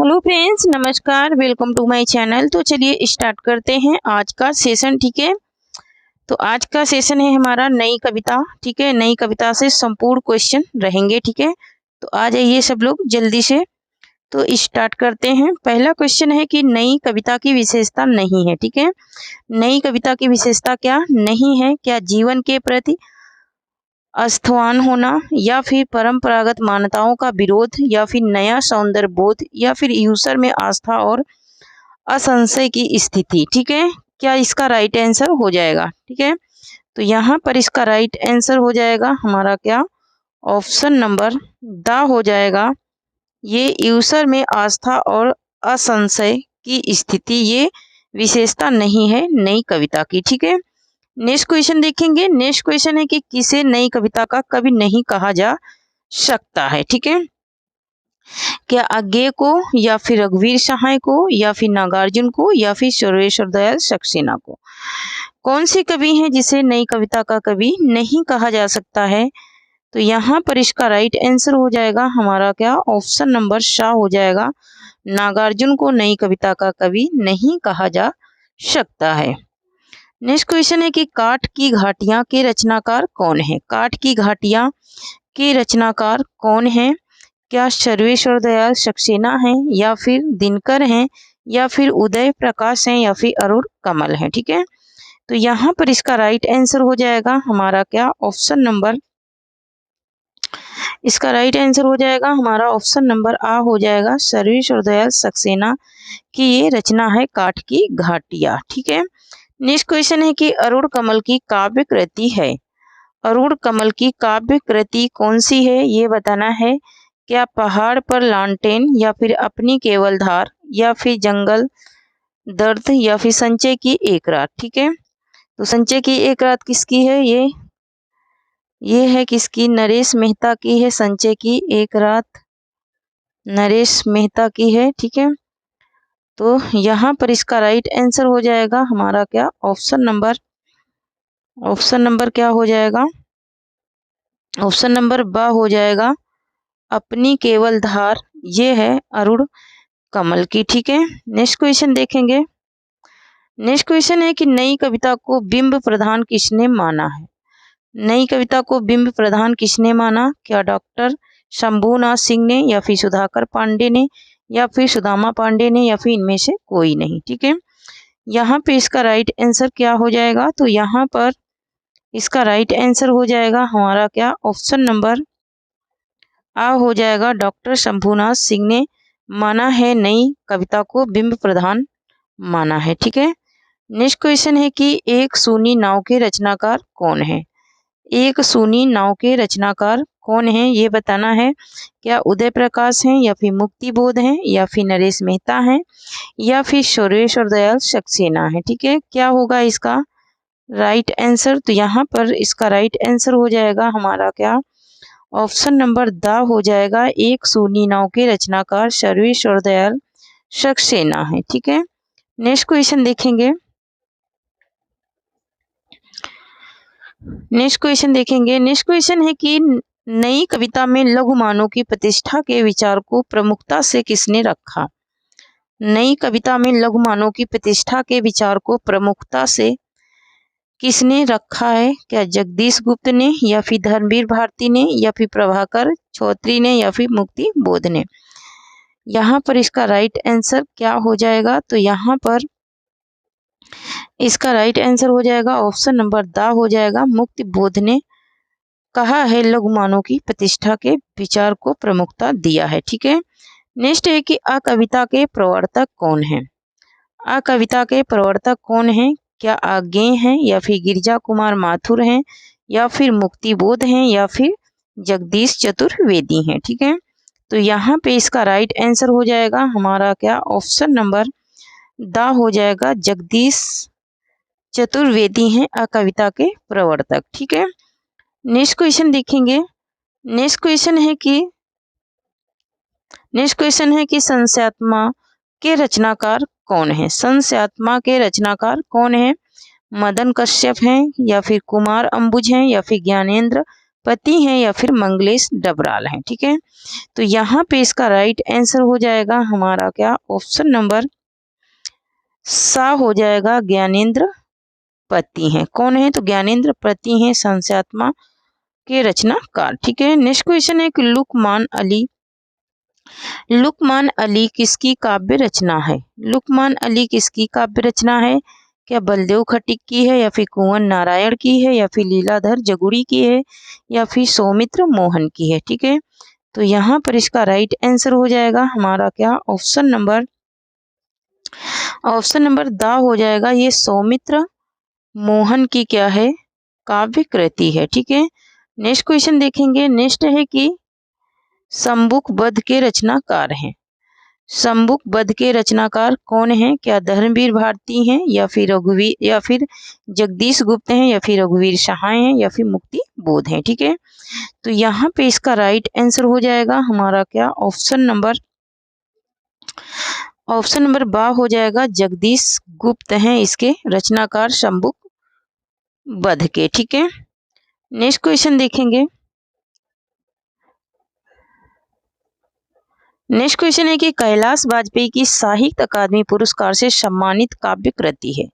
Hello friends, नमस्कार, welcome to my channel. तो चलिए स्टार्ट करते हैं आज का सेशन। ठीक है, तो आज का सेशन है हमारा नई कविता। ठीक है, नई कविता से संपूर्ण क्वेश्चन रहेंगे। ठीक है, तो आ जाइए सब लोग जल्दी से। तो स्टार्ट करते हैं। पहला क्वेश्चन है कि नई कविता की विशेषता नहीं है। ठीक है, नई कविता की विशेषता क्या नहीं है? क्या जीवन के प्रति अस्थवान होना, या फिर परंपरागत मान्यताओं का विरोध, या फिर नया सौंदर्य बोध, या फिर यूसर में आस्था और असंशय की स्थिति। ठीक है, क्या इसका राइट आंसर हो जाएगा? ठीक है, तो यहाँ पर इसका राइट आंसर हो जाएगा हमारा क्या, ऑप्शन नंबर द हो जाएगा। ये यूसर में आस्था और असंशय की स्थिति ये विशेषता नहीं है नई कविता की। ठीक है, नेक्स्ट क्वेश्चन देखेंगे। नेक्स्ट क्वेश्चन है कि किसे नई कविता का कवि नहीं कहा जा सकता है? ठीक है, क्या अज्ञेय को, या फिर रघुवीर सहाय को, या फिर नागार्जुन को, या फिर सर्वेश्वर दयाल सक्सेना को? कौन से कवि हैं जिसे नई कविता का कवि नहीं कहा जा सकता है? तो यहाँ पर इसका राइट आंसर हो जाएगा हमारा क्या, ऑप्शन नंबर सा हो जाएगा। नागार्जुन को नई कविता का कवि नहीं कहा जा सकता है। नेक्स्ट क्वेश्चन है कि काठ की घाटियां के रचनाकार कौन है? काठ की घाटियां के रचनाकार कौन है? क्या सर्वेश्वर दयाल सक्सेना है, या फिर दिनकर हैं, या फिर उदय प्रकाश हैं, या फिर अरुण कमल हैं? ठीक है, तो यहाँ पर इसका राइट आंसर हो जाएगा हमारा क्या, ऑप्शन नंबर, इसका राइट आंसर हो जाएगा हमारा ऑप्शन नंबर आ हो जाएगा। सर्वेश्वर दयाल सक्सेना की ये रचना है काठ की घाटियां। ठीक है, नेक्स्ट क्वेश्चन है कि अरुण कमल की काव्य कृति है। अरुण कमल की काव्य कृति कौन सी है ये बताना है। क्या पहाड़ पर लालटेन, या फिर अपनी केवल धार, या फिर जंगल दर्द, या फिर संचय की एक रात? ठीक है, तो संचय की एक रात किसकी है? ये है किसकी? नरेश मेहता की है। संचय की एक रात नरेश मेहता की है। ठीक है, तो यहाँ पर इसका राइट आंसर हो जाएगा हमारा क्या, ऑप्शन नंबर क्या हो जाएगा, ऑप्शन नंबर ब हो जाएगा। अपनी केवल धार ये है अरुण कमल की। ठीक है, नेक्स्ट क्वेश्चन देखेंगे। नेक्स्ट क्वेश्चन है कि नई कविता को बिंब प्रधान किसने माना है? नई कविता को बिंब प्रधान किसने माना? क्या डॉक्टर शंभूनाथ सिंह ने, या फिर सुधाकर पांडे ने, या फिर सुदामा पांडे ने, या फिर इनमें से कोई नहीं? ठीक है, यहाँ पे इसका राइट आंसर क्या हो जाएगा? तो यहाँ पर इसका राइट आंसर हो जाएगा हमारा क्या, ऑप्शन नंबर आ हो जाएगा। डॉक्टर शंभूनाथ सिंह ने माना है नई कविता को बिंब प्रधान माना है। ठीक है, नेक्स्ट क्वेश्चन है कि एक सूनी नाव के रचनाकार कौन है? एक सूनी नाव के रचनाकार कौन है ये बताना है। क्या उदय प्रकाश हैं, या फिर मुक्ति बोध हैं, या फिर नरेश मेहता हैं, या फिर सर्वेश्वर दयाल सक्सेना है? ठीक है, क्या होगा इसका राइट आंसर? तो यहाँ पर इसका राइट आंसर हो जाएगा हमारा क्या, ऑप्शन नंबर द हो जाएगा। एक सूनी नाव के रचनाकार सर्वेश्वर दयाल सक्सेना है। ठीक है, नेक्स्ट क्वेश्चन देखेंगे। नेक्स्ट क्वेश्चन है कि नई कविता में लघुमानों की प्रतिष्ठा के विचार को प्रमुखता से किसने रखा? नई कविता में लघुमानों की प्रतिष्ठा के विचार को प्रमुखता से किसने रखा है? क्या जगदीश गुप्त ने, या फिर धर्मवीर भारती ने, या फिर प्रभाकर चौधरी ने, या फिर मुक्ति बोध ने? यहाँ पर इसका राइट आंसर क्या हो जाएगा? तो यहाँ पर इसका राइट आंसर हो जाएगा ऑप्शन नंबर द हो जाएगा। मुक्ति बोध ने कहा है लघुमानों की प्रतिष्ठा के विचार को प्रमुखता दिया है। ठीक है, नेक्स्ट है कि आ कविता के प्रवर्तक कौन है? आ कविता के प्रवर्तक कौन है? क्या अज्ञेय हैं, या फिर गिरिजा कुमार माथुर हैं, या फिर मुक्ति बोध हैं, या फिर जगदीश चतुर्वेदी हैं? ठीक है, तो यहाँ पे इसका राइट आंसर हो जाएगा हमारा क्या, ऑप्शन नंबर द हो जाएगा। जगदीश चतुर्वेदी हैं आ कविता के प्रवर्तक। ठीक है, नेक्स्ट क्वेश्चन देखेंगे। नेक्स्ट क्वेश्चन है कि संस्यात्मा के रचनाकार कौन है? संस्यात्मा के रचनाकार कौन है? मदन कश्यप हैं, या फिर कुमार अंबुज हैं, या फिर ज्ञानेंद्र पति हैं या फिर मंगलेश डबराल हैं। ठीक है, तो यहाँ पे इसका राइट आंसर हो जाएगा हमारा क्या, ऑप्शन नंबर सा हो जाएगा, ज्ञानेंद्र पति हैं। कौन है, तो ज्ञानेंद्र पति हैं, संस्यात्मा के रचनाकार। ठीक है, नेक्स्ट क्वेश्चन है कि लुकमान अली किसकी काव्य रचना है। लुकमान अली किसकी काव्य रचना है, क्या बलदेव खट्टिक की है, या फिर कुंवर नारायण की है, या फिर लीलाधर जगुड़ी की है, या फिर सौमित्र मोहन की है। ठीक है, तो यहाँ पर इसका राइट आंसर हो जाएगा हमारा क्या, ऑप्शन नंबर दा हो जाएगा, ये सौमित्र मोहन की क्या है, काव्य कृति है। ठीक है, नेक्स्ट क्वेश्चन देखेंगे। नेक्स्ट है कि शंबुक वध के रचनाकार हैं। शंबुक वध के रचनाकार कौन है, क्या धर्मवीर भारती हैं, या फिर रघुवीर, या फिर जगदीश गुप्त हैं, या फिर रघुवीर सहाय हैं, या फिर मुक्ति बोध हैं। ठीक है, तो यहाँ पे इसका राइट आंसर हो जाएगा हमारा क्या, ऑप्शन नंबर बा हो जाएगा, जगदीश गुप्त हैं इसके रचनाकार शंबुक वध के। ठीक है, नेक्स्ट क्वेश्चन देखेंगे। नेक्स्ट क्वेश्चन है कि कैलाश वाजपेयी की साहित्य अकादमी पुरस्कार से सम्मानित काव्य कृति है।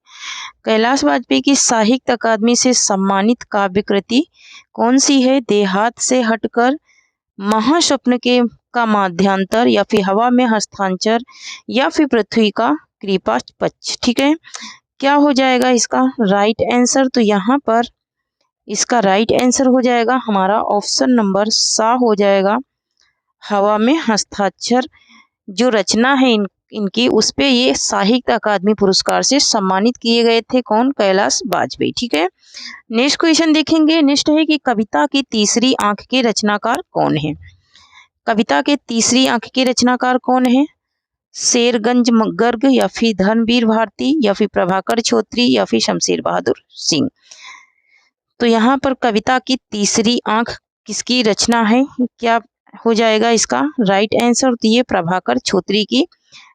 कैलाश वाजपेयी की साहित्य अकादमी से सम्मानित काव्य कृति कौन सी है, देहात से हटकर, महास्वप्न के का माध्यांतर, या फिर हवा में हस्तांचर, या फिर पृथ्वी का कृपा पक्ष। ठीक है, क्या हो जाएगा इसका राइट आंसर, तो यहाँ पर इसका राइट आंसर हो जाएगा हमारा ऑप्शन नंबर सा हो जाएगा, हवा में हस्ताक्षर जो रचना है इनकी, उस पे ये साहित्य अकादमी पुरस्कार से सम्मानित किए गए थे। कौन, कैलाश वाजपेयी। ठीक है, नेक्स्ट क्वेश्चन देखेंगे। नेक्स्ट है कि कविता की तीसरी आंख के रचनाकार कौन है। कविता के तीसरी आंख के रचनाकार कौन है, शेरगंज गर्ग, या फिर धर्मवीर भारती, या फिर प्रभाकर छोत्री, या फिर शमशेर बहादुर सिंह। तो यहाँ पर कविता की तीसरी आंख किसकी रचना है, क्या हो जाएगा इसका राइट आंसर, तो ये प्रभाकर छोत्री की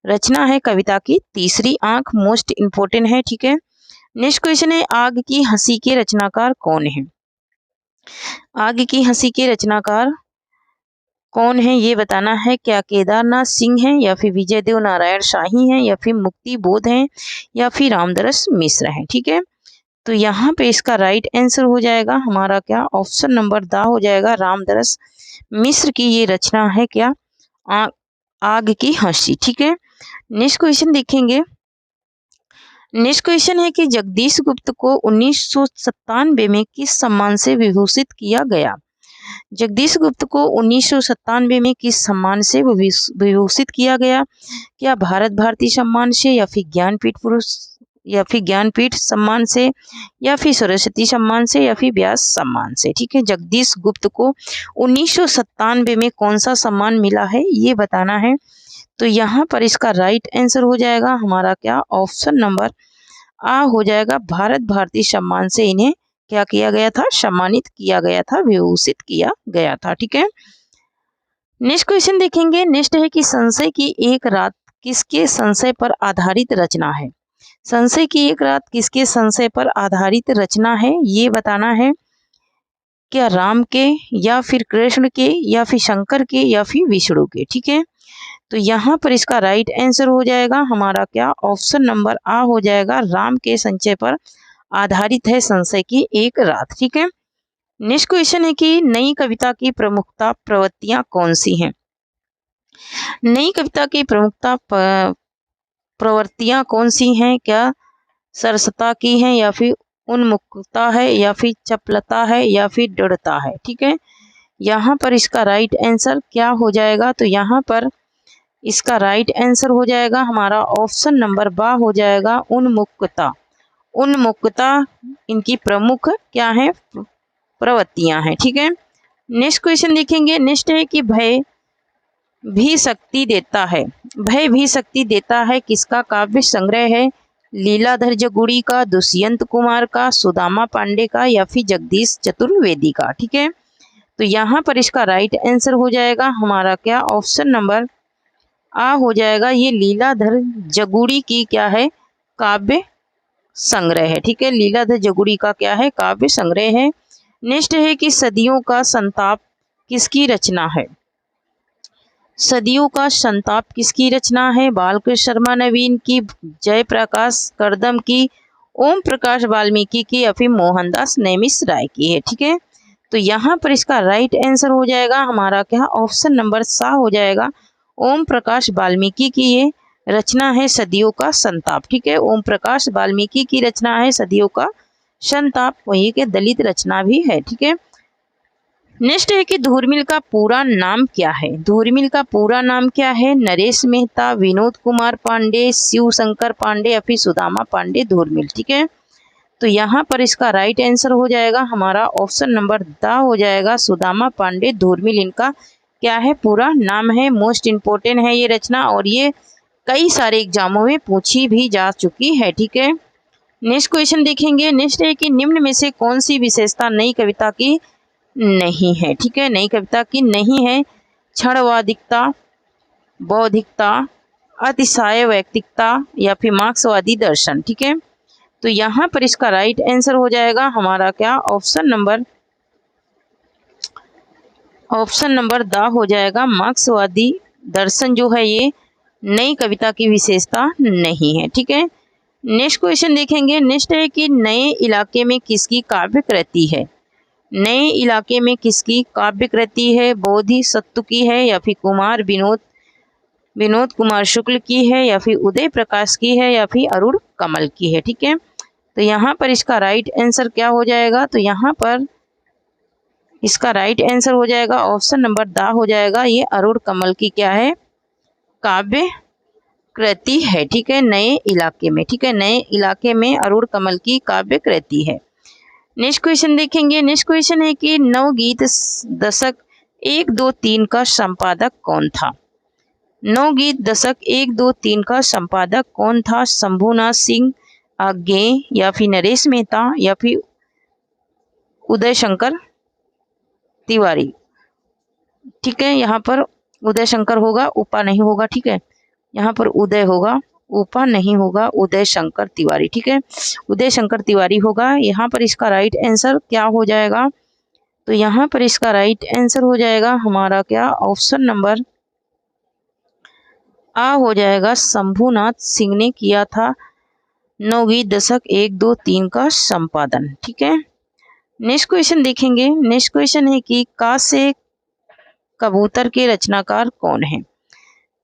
रचना है कविता की तीसरी आंख, मोस्ट इंपोर्टेंट है। ठीक है, नेक्स्ट क्वेश्चन है आग की हंसी के रचनाकार कौन है। आग की हंसी के रचनाकार कौन है ये बताना है, क्या केदारनाथ सिंह हैं, या फिर विजयदेव नारायण शाही हैं, या फिर मुक्ति बोध हैं, या फिर रामदरस मिश्र हैं। ठीक है, तो यहाँ पे इसका राइट आंसर हो जाएगा हमारा क्या, ऑप्शन नंबर दा हो जाएगा, रामदरस मिश्र की ये रचना है क्या, आग की हंसी। ठीक है, नेक्स्ट क्वेश्चन देखेंगे। नेक्स्ट क्वेश्चन है कि जगदीश गुप्त को 1997 में किस सम्मान से विभूषित किया गया। जगदीश गुप्त को 1997 में किस सम्मान से विभूषित किया गया, क्या भारत भारती सम्मान से, या फिर ज्ञानपीठ सम्मान से, या फिर सरस्वती सम्मान से, या फिर व्यास सम्मान से। ठीक है, जगदीश गुप्त को 1997 में कौन सा सम्मान मिला है ये बताना है, तो यहाँ पर इसका राइट आंसर हो जाएगा हमारा क्या, ऑप्शन नंबर आ हो जाएगा, भारत भारती सम्मान से इन्हें क्या किया गया था, सम्मानित किया गया था, विभूषित किया गया था। ठीक है, नेक्स्ट क्वेश्चन देखेंगे। नेक्स्ट है कि संशय की एक रात किसके संशय पर आधारित रचना है। संशय की एक रात किसके संशय पर आधारित रचना है ये बताना है, क्या राम के, या फिर कृष्ण के, या फिर शंकर के, या फिर विष्णु के। ठीक है, तो यहाँ पर इसका राइट आंसर हो जाएगा हमारा क्या, ऑप्शन नंबर आ हो जाएगा, राम के संशय पर आधारित है संशय की एक रात। ठीक है, नेक्स्ट क्वेश्चन है कि नई कविता की प्रमुखता प्रवृत्तियां कौन सी हैं। नई कविता की प्रमुखता प्रवृत्तियां कौन सी हैं, क्या सरसता की है, या फिर उन्मुखता है, या फिर चपलता है, या फिर दृढ़ता है। ठीक है, यहाँ पर इसका राइट आंसर क्या हो जाएगा, तो यहाँ पर इसका राइट आंसर हो जाएगा हमारा ऑप्शन नंबर बा हो जाएगा, उन्मुखता। उन्मुखता इनकी प्रमुख क्या है, प्रवृत्तियां हैं। ठीक है, नेक्स्ट क्वेश्चन देखेंगे। नेक्स्ट है कि भय भी शक्ति देता है। भय भी शक्ति देता है किसका काव्य संग्रह है, लीलाधर जगुड़ी का, दुष्यंत कुमार का, सुदामा पांडे का, या फिर जगदीश चतुर्वेदी का। ठीक है, तो यहाँ पर इसका राइट आंसर हो जाएगा हमारा क्या, ऑप्शन नंबर आ हो जाएगा, ये लीलाधर जगुड़ी की क्या है, काव्य संग्रह है। ठीक है, लीलाधर जगुड़ी का क्या है, काव्य संग्रह है, नेक्स्ट है कि सदियों का संताप किसकी रचना है? सदियों का संताप किसकी रचना है? बालकृष्ण शर्मा नवीन की, जयप्रकाश कर्दम की, ओम प्रकाश वाल्मीकि की, या फिर मोहनदास नेमिष राय की है। ठीक है, तो यहाँ पर इसका राइट आंसर हो जाएगा हमारा क्या? ऑप्शन नंबर सा हो जाएगा। ओम प्रकाश वाल्मीकि की ये रचना है सदियों का संताप। ठीक है, ओम प्रकाश वाल्मीकि की रचना है सदियों का संताप, वही के दलित रचना भी है। ठीक है, नेक्स्ट है कि धूर्मिल का पूरा नाम क्या है? धूर्मिल का पूरा नाम क्या है? नरेश मेहता, विनोद कुमार पांडे, शिव शंकर पांडे, या फिर सुदामा पांडे धूर्मिल। ठीक है, तो यहाँ पर इसका राइट आंसर हो जाएगा हमारा ऑप्शन नंबर द हो जाएगा, सुदामा पांडे धूर्मिल इनका क्या है? पूरा नाम है। मोस्ट इम्पोर्टेंट है ये रचना, और ये कई सारे एग्जामों में पूछी भी जा चुकी है। ठीक है, नेक्स्ट क्वेश्चन देखेंगे। नेक्स्ट है कि निम्न में से कौन सी विशेषता नई कविता की नहीं है? ठीक है, नई कविता की नहीं है। क्षणवादिकता, बौद्धिकता, अतिशय वैयक्तिकता, या फिर मार्क्सवादी दर्शन। ठीक है, तो यहाँ पर इसका राइट आंसर हो जाएगा हमारा क्या? ऑप्शन नंबर द हो जाएगा। मार्क्सवादी दर्शन जो है ये नई कविता की विशेषता नहीं है। ठीक है, नेक्स्ट क्वेश्चन देखेंगे। नेक्स्ट है कि नए इलाके में किसकी काव्य कृति है? नए इलाके में किसकी काव्य कृति है? बोधिसत्व की है, या फिर विनोद कुमार शुक्ल की है, या फिर उदय प्रकाश की है, या फिर अरुण कमल की है। ठीक है, तो यहाँ पर इसका राइट आंसर क्या हो जाएगा? तो यहाँ पर इसका राइट आंसर हो जाएगा ऑप्शन नंबर द हो जाएगा। ये अरुण कमल की क्या है? काव्य कृति है। ठीक है, नए इलाके में। ठीक है, नए इलाके में अरुण कमल की काव्य कृति है। नेक्स्ट क्वेश्चन देखेंगे। नेक्स्ट क्वेश्चन है कि नवगीत दशक 1, 2, 3 का संपादक कौन था? नवगीत दशक 1, 2, 3 का संपादक कौन था? शंभुनाथ सिंह आज्ञे, या फिर नरेश मेहता, या फिर उदय शंकर तिवारी। ठीक है, यहाँ पर उदय शंकर होगा, उपा नहीं होगा। ठीक है, यहाँ पर उदय होगा, उपा नहीं होगा, उदय शंकर तिवारी। ठीक है, उदय शंकर तिवारी होगा। यहाँ पर इसका राइट आंसर क्या हो जाएगा? तो यहाँ पर इसका राइट आंसर हो जाएगा हमारा क्या? ऑप्शन नंबर आ हो जाएगा। शंभुनाथ सिंह ने किया था नवगीत दशक 1, 2, 3 का संपादन। ठीक है, नेक्स्ट क्वेश्चन देखेंगे। नेक्स्ट क्वेश्चन है कि का से कबूतर के रचनाकार कौन है?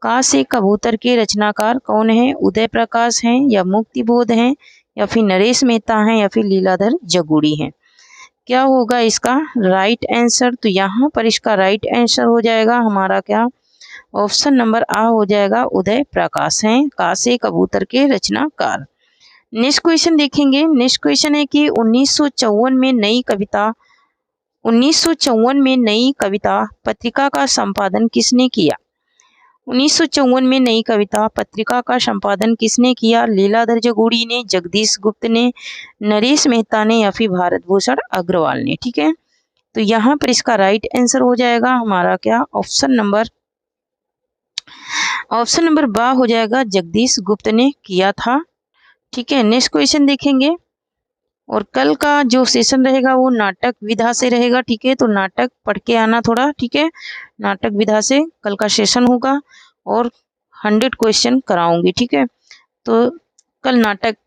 का से कबूतर के रचनाकार कौन है? उदय प्रकाश हैं, या मुक्ति बोध हैं, या फिर नरेश मेहता हैं, या फिर लीलाधर जगूड़ी हैं। क्या होगा इसका राइट आंसर? तो यहाँ पर इसका राइट आंसर हो जाएगा हमारा क्या? ऑप्शन नंबर आ हो जाएगा, उदय प्रकाश हैं का से कबूतर के रचनाकार। नेक्स्ट क्वेश्चन देखेंगे। नेक्स्ट क्वेश्चन है कि 1954 में नई कविता पत्रिका का संपादन किसने किया? 1954 में नई कविता पत्रिका का संपादन किसने किया? लीलाधर जगूड़ी ने, जगदीश गुप्त ने, नरेश मेहता ने, या फिर भारत भूषण अग्रवाल ने। ठीक है, तो यहाँ पर इसका राइट आंसर हो जाएगा हमारा क्या? ऑप्शन नंबर बा हो जाएगा, जगदीश गुप्त ने किया था। ठीक है, नेक्स्ट क्वेश्चन देखेंगे। और कल का जो सेशन रहेगा वो नाटक विधा से रहेगा। ठीक है, तो नाटक पढ़ के आना थोड़ा। ठीक है, नाटक विधा से कल का सेशन होगा और 100 क्वेश्चन कराऊंगी। ठीक है, तो कल नाटक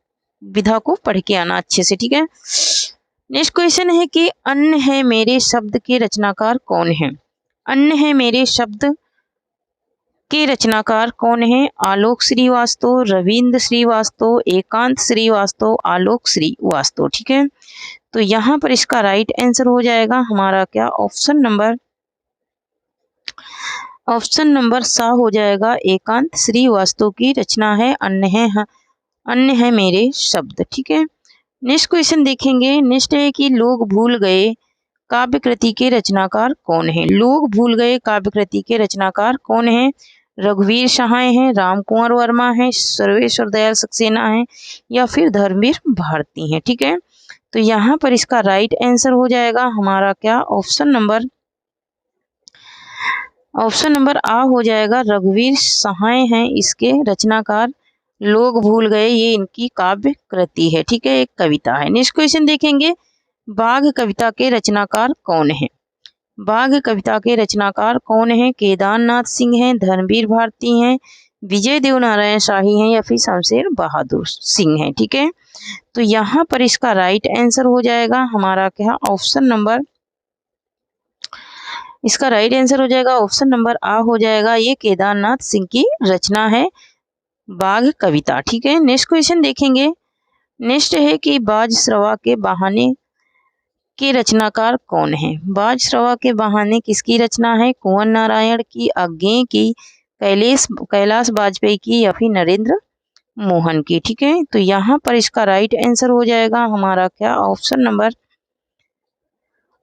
विधा को पढ़ के आना अच्छे से। ठीक है, नेक्स्ट क्वेश्चन है कि अन्न है मेरे शब्द के रचनाकार कौन है? अन्न है मेरे शब्द के रचनाकार कौन है? आलोक श्रीवास्तव, रविंद्र श्रीवास्तव, एकांत श्रीवास्तव, आलोक श्रीवास्तव। ठीक है, तो यहाँ पर इसका राइट आंसर हो जाएगा हमारा क्या? ऑप्शन नंबर सा हो जाएगा, एकांत श्रीवास्तव की रचना है अन्न है मेरे शब्द। ठीक है, नेक्स्ट क्वेश्चन देखेंगे। नेक्स्ट है कि लोग भूल गए काव्य कृति के रचनाकार कौन है? लोग भूल गए काव्य कृति के रचनाकार कौन है? रघुवीर सहाय हैं, राम कुंवर वर्मा हैं, सर्वेश्वर दयाल सक्सेना हैं, या फिर धर्मवीर भारती हैं। ठीक है, तो यहाँ पर इसका राइट आंसर हो जाएगा हमारा क्या? ऑप्शन नंबर आ हो जाएगा, रघुवीर सहाय हैं इसके रचनाकार। लोग भूल गए ये इनकी काव्य कृति है। ठीक है, एक कविता है। नेक्स्ट क्वेश्चन देखेंगे। बाघ कविता के रचनाकार कौन है? बाघ कविता के रचनाकार कौन है? केदारनाथ सिंह हैं, धर्मवीर भारती हैं, विजय देव नारायण शाही हैं या फिर शमशेर बहादुर सिंह हैं। ठीक है, तो यहाँ पर इसका राइट आंसर हो जाएगा हमारा क्या? ऑप्शन नंबर, इसका राइट आंसर हो जाएगा ऑप्शन नंबर आ हो जाएगा। ये केदारनाथ सिंह की रचना है बाघ कविता। ठीक है, नेक्स्ट क्वेश्चन देखेंगे। नेक्स्ट है कि बाजश्रवा के बहाने के रचनाकार कौन है? बाजश्रवा के बहाने किसकी रचना है? कुंवर नारायण की, अज्ञेय की, कैलाश वाजपेयी की या फिर नरेंद्र मोहन की। ठीक है, तो यहाँ पर इसका राइट आंसर हो जाएगा हमारा क्या? ऑप्शन नंबर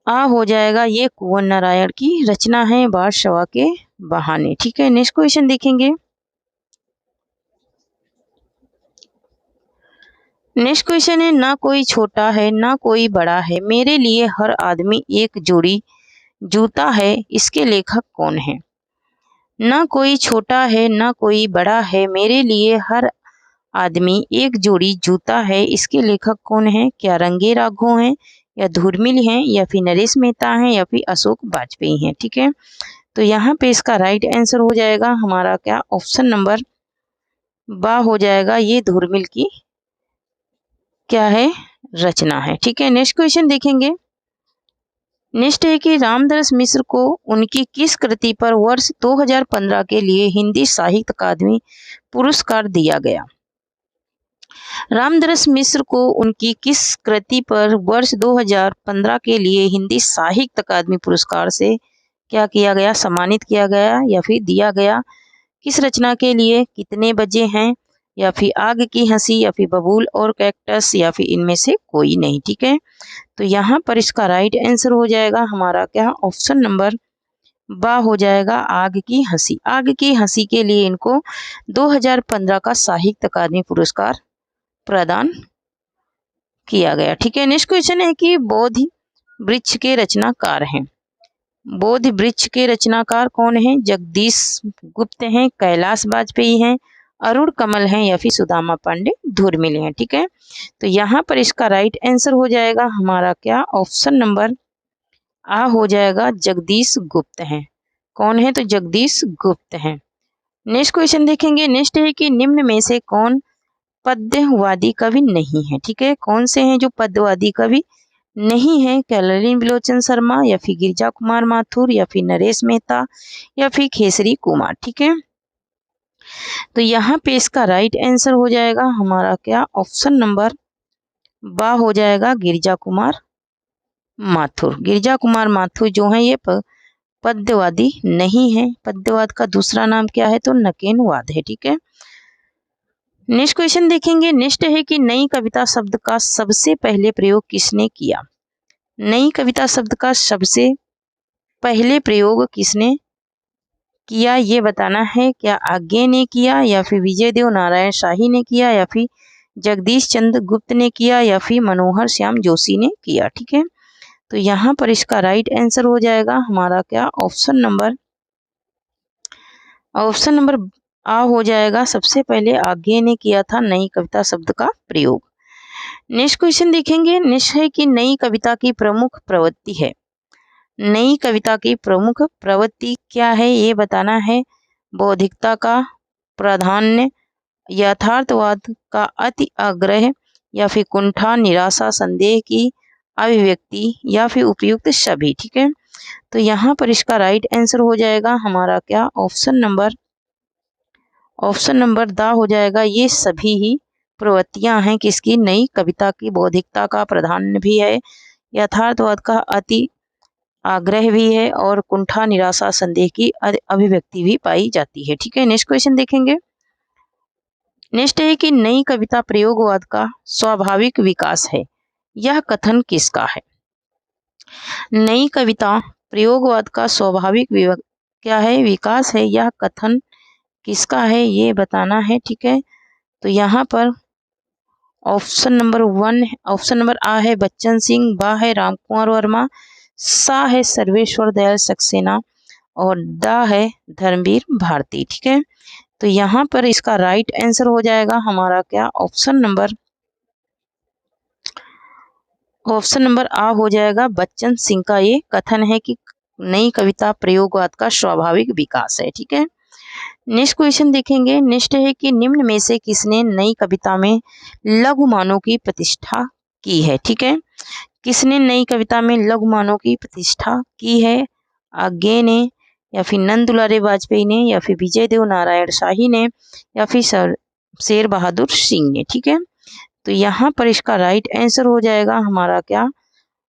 आ हो जाएगा। ये कुंवर नारायण की रचना है बाजश्रवा के बहाने। ठीक है, नेक्स्ट क्वेश्चन देखेंगे। नेक्स्ट क्वेश्चन है, ना कोई छोटा है ना कोई बड़ा है, मेरे लिए हर आदमी एक जोड़ी जूता है, इसके लेखक कौन है? ना कोई छोटा है ना कोई बड़ा है, मेरे लिए हर आदमी एक जोड़ी जूता है, इसके लेखक कौन है? क्या रंगे राघव हैं या धूर्मिल हैं या फिर नरेश मेहता हैं या फिर अशोक वाजपेयी हैं? ठीक है, तो यहाँ पे इसका राइट आंसर हो जाएगा हमारा क्या? ऑप्शन नंबर बा हो जाएगा। ये धूर्मिल की क्या है? रचना है। ठीक है, नेक्स्ट क्वेश्चन देखेंगे। नेक्स्ट है कि रामदास मिश्र को उनकी किस कृति पर वर्ष 2015 के लिए हिंदी साहित्य अकादमी पुरस्कार दिया गया? रामदास मिश्र को उनकी किस कृति पर वर्ष 2015 के लिए हिंदी साहित्य अकादमी पुरस्कार से क्या किया गया? सम्मानित किया गया या फिर दिया गया? किस रचना के लिए? कितने बजे हैं या फिर आग की हंसी या फिर बबूल और कैक्टस या फिर इनमें से कोई नहीं? ठीक है, तो यहाँ पर इसका राइट आंसर हो जाएगा हमारा क्या? ऑप्शन नंबर बा हो जाएगा, आग की हंसी। आग की हंसी के लिए इनको 2015 का साहित्य अकादमी पुरस्कार प्रदान किया गया। ठीक है, नेक्स्ट क्वेश्चन है कि बोधि वृक्ष के रचनाकार हैं। बोधि वृक्ष के रचनाकार कौन है? जगदीश गुप्त हैं, कैलाश वाजपेयी हैं, अरुण कमल हैं या फिर सुदामा पांडे धूर्मिल हैं। ठीक है, तो यहाँ पर इसका राइट आंसर हो जाएगा हमारा क्या? ऑप्शन नंबर आ हो जाएगा, जगदीश गुप्त हैं। कौन है? तो जगदीश गुप्त हैं। नेक्स्ट क्वेश्चन देखेंगे। नेक्स्ट है कि निम्न में से कौन पद्यवादी कवि नहीं है? ठीक है, कौन से हैं जो पद्यवादी कवि नहीं है? क्या ललित बिलोचन शर्मा या फिर गिरिजा कुमार माथुर या फिर नरेश मेहता या फिर खेसरी कुमार? ठीक है, तो यहाँ पे इसका राइट आंसर हो जाएगा हमारा क्या? ऑप्शन नंबर बा हो जाएगा, गिरिजा कुमार माथुर। गिरिजा कुमार माथुर जो है ये पद्यवादी नहीं है। पद्यवाद का दूसरा नाम क्या है? तो नकेनवाद है। ठीक है, नेक्स्ट क्वेश्चन देखेंगे। नेक्स्ट है कि नई कविता शब्द का सबसे पहले प्रयोग किसने किया? नई कविता शब्द का सबसे पहले प्रयोग किसने किया ये बताना है। क्या आज्ञे ने किया या फिर विजय देव नारायण शाही ने किया या फिर जगदीश चंद्र गुप्त ने किया या फिर मनोहर श्याम जोशी ने किया? ठीक है, तो यहाँ पर इसका राइट आंसर हो जाएगा हमारा क्या? ऑप्शन नंबर आ हो जाएगा। सबसे पहले आज्ञे ने किया था नई कविता शब्द का प्रयोग। नेक्स्ट क्वेश्चन देखेंगे। नेक्स्ट है कि नई कविता की प्रमुख प्रवृत्ति है। नई कविता की प्रमुख प्रवृत्ति क्या है ये बताना है। बौद्धिकता का प्राधान्य, यथार्थवाद का अति आग्रह या फिर कुंठा, निराशा, संदेह की अभिव्यक्ति या फिर उपयुक्त सभी? ठीक है, तो यहाँ पर इसका राइट आंसर हो जाएगा हमारा क्या? ऑप्शन नंबर दा हो जाएगा। ये सभी ही प्रवृत्तियां हैं किसकी? नई कविता की। बौद्धिकता का प्राधान्य भी है, यथार्थवाद का अति आग्रह भी है और कुंठा, निराशा, संदेह की अभिव्यक्ति भी पाई जाती है। ठीक है, नेक्स्ट क्वेश्चन देखेंगे। नेक्स्ट है कि नई कविता प्रयोगवाद का स्वाभाविक विकास है, यह कथन किसका है? नई कविता प्रयोगवाद का स्वाभाविक क्या है? विकास है, यह कथन किसका है ये बताना है। ठीक है, तो यहाँ पर ऑप्शन नंबर आ है बच्चन सिंह, बा है रामकुमार वर्मा, सा है सर्वेश्वर दयाल सक्सेना और दा है धर्मवीर भारती। ठीक है, तो यहाँ पर इसका राइट आंसर हो जाएगा हमारा क्या? ऑप्शन नंबर ऑप्शन नंबर आ हो जाएगा बच्चन सिंह का ये कथन है कि नई कविता प्रयोगवाद का स्वाभाविक विकास है। ठीक है, नेक्स्ट क्वेश्चन देखेंगे। नेक्स्ट है कि निम्न में से किसने नई कविता में लघुमानों की प्रतिष्ठा की है। ठीक है, किसने नई कविता में लघुमानों की प्रतिष्ठा की है? आज्ञे ने, या फिर नंद दुलारे वाजपेयी ने, या फिर विजय देव नारायण शाही ने, या फिर शेर बहादुर सिंह ने। ठीक है, तो यहाँ पर इसका राइट आंसर हो जाएगा हमारा क्या?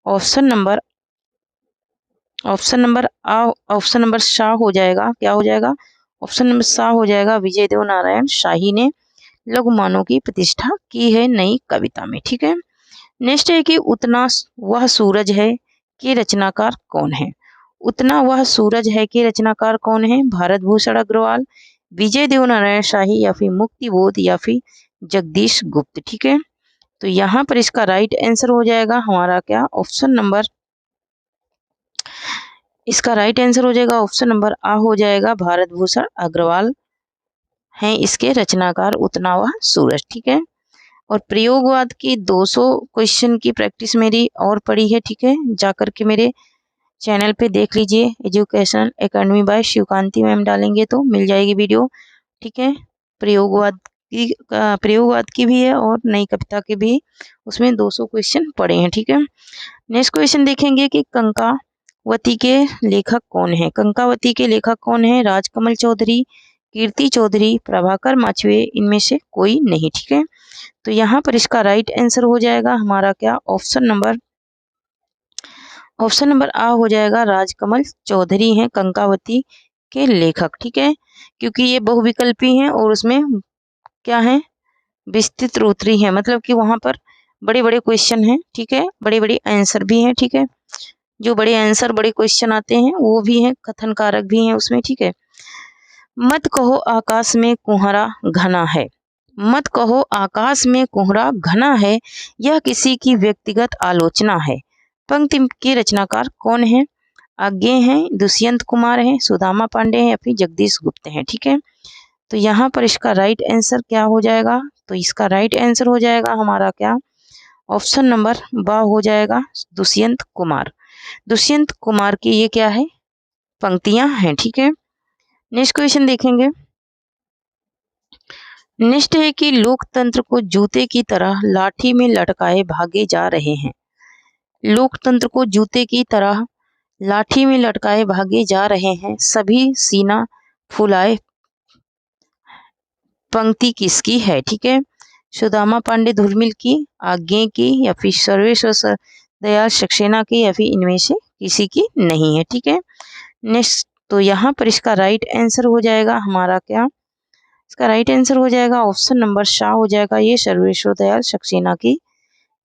ऑप्शन नंबर शाह हो जाएगा। क्या हो जाएगा? ऑप्शन नंबर शाह हो जाएगा। विजय देव नारायण शाही ने लघुमानों की प्रतिष्ठा की है नई कविता में। ठीक है, नेक्स्ट है कि उतना वह सूरज है के रचनाकार कौन है? उतना वह सूरज है के रचनाकार कौन है? भारत भूषण अग्रवाल, विजय देव नारायण शाही, या फिर मुक्ति बोध, या फिर जगदीश गुप्त। ठीक है, तो यहाँ पर इसका राइट आंसर हो जाएगा हमारा क्या? ऑप्शन नंबर, इसका राइट आंसर हो जाएगा ऑप्शन नंबर आ हो जाएगा। भारत भूषण अग्रवाल हैं इसके रचनाकार उतना वह सूरज। ठीक है, और प्रयोगवाद की 200 क्वेश्चन की प्रैक्टिस मेरी और पड़ी है। ठीक है, जाकर के मेरे चैनल पे देख लीजिए, education academy by Shivkanti ma'am डालेंगे तो मिल जाएगी वीडियो। ठीक है, प्रयोगवाद की भी है और नई कविता के भी, उसमें 200 क्वेश्चन पड़े हैं। ठीक है, नेक्स्ट क्वेश्चन देखेंगे कि कंकावती के लेखक कौन है? कंकावती के लेखक कौन है? राजकमल चौधरी, कीर्ति चौधरी, प्रभाकर माचवे, इनमें से कोई नहीं। ठीक है, तो यहाँ पर इसका राइट आंसर हो जाएगा हमारा क्या? ऑप्शन नंबर आ हो जाएगा। राजकमल चौधरी हैं कंकावती के लेखक। ठीक है, क्योंकि ये बहुविकल्पी हैं और उसमें क्या है? विस्तृत उत्तरी है, मतलब कि वहां पर बड़े बड़े क्वेश्चन हैं। ठीक है, बड़े बड़े आंसर भी हैं। ठीक है, जो बड़े आंसर बड़े क्वेश्चन आते हैं वो भी हैं, कथन कारक भी हैं उसमें। ठीक है, मत कहो आकाश में कोहरा घना है, मत कहो आकाश में कोहरा घना है, यह किसी की व्यक्तिगत आलोचना है। पंक्ति के रचनाकार कौन है? आज्ञे हैं, दुष्यंत कुमार हैं, सुदामा पांडे हैं, या फिर जगदीश गुप्त हैं। ठीक है, तो यहाँ पर इसका राइट आंसर क्या हो जाएगा? तो इसका राइट आंसर हो जाएगा हमारा क्या? ऑप्शन नंबर बा हो जाएगा। दुष्यंत कुमार की ये क्या है? पंक्तियां हैं। ठीक है, नेक्स्ट क्वेश्चन देखेंगे। नेक्स्ट है कि लोकतंत्र को जूते की तरह लाठी में लटकाए भागे जा रहे हैं। लोकतंत्र को जूते की तरह लाठी में लटकाए भागे जा रहे हैं, सभी सीना फुलाए पंक्ति किसकी है? ठीक है, सुदामा पांडे धुरमिल की, आज्ञे की, या फिर सर्वेश्वर दयाल सक्सेना की, या फिर इनमें से किसी की नहीं है। ठीक है, नेक्स्ट, तो यहाँ पर इसका राइट आंसर हो जाएगा हमारा क्या? इसका राइट आंसर हो जाएगा ऑप्शन नंबर शाह हो जाएगा। ये सर्वेश्वर दयाल सक्सेना की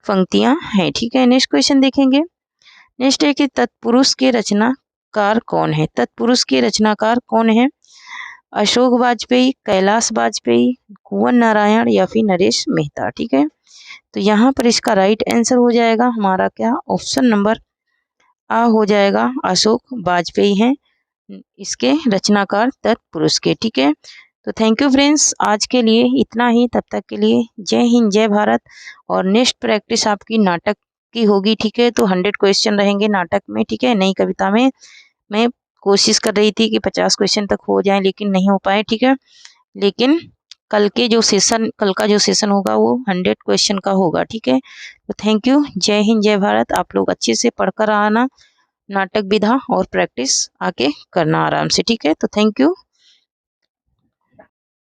पंक्तियां हैं। ठीक है, नेक्स्ट क्वेश्चन देखेंगे। नेक्स्ट है कि तत्पुरुष के रचनाकार कौन है? तत्पुरुष के रचनाकार कौन है? अशोक वाजपेयी, कैलाश वाजपेयी, कुंवर नारायण, या फिर नरेश मेहता। ठीक है, तो यहाँ पर इसका राइट आंसर हो जाएगा हमारा क्या? ऑप्शन नंबर आ हो जाएगा। अशोक वाजपेयी हैं इसके रचनाकार तत्पुरुष के। ठीक है, तो थैंक यू फ्रेंड्स, आज के लिए इतना ही। तब तक के लिए जय हिंद, जय भारत। और नेक्स्ट प्रैक्टिस आपकी नाटक की होगी। ठीक है, तो 100 क्वेश्चन रहेंगे नाटक में। ठीक है, नई कविता में मैं कोशिश कर रही थी कि 50 क्वेश्चन तक हो जाए, लेकिन नहीं हो पाए। ठीक है, लेकिन कल का जो सेशन होगा वो 100 क्वेश्चन का होगा। ठीक है, तो थैंक यू, जय हिंद, जय भारत। आप लोग अच्छे से पढ़कर आना नाटक विधा और प्रैक्टिस आके करना आराम से। ठीक है, तो थैंक यू।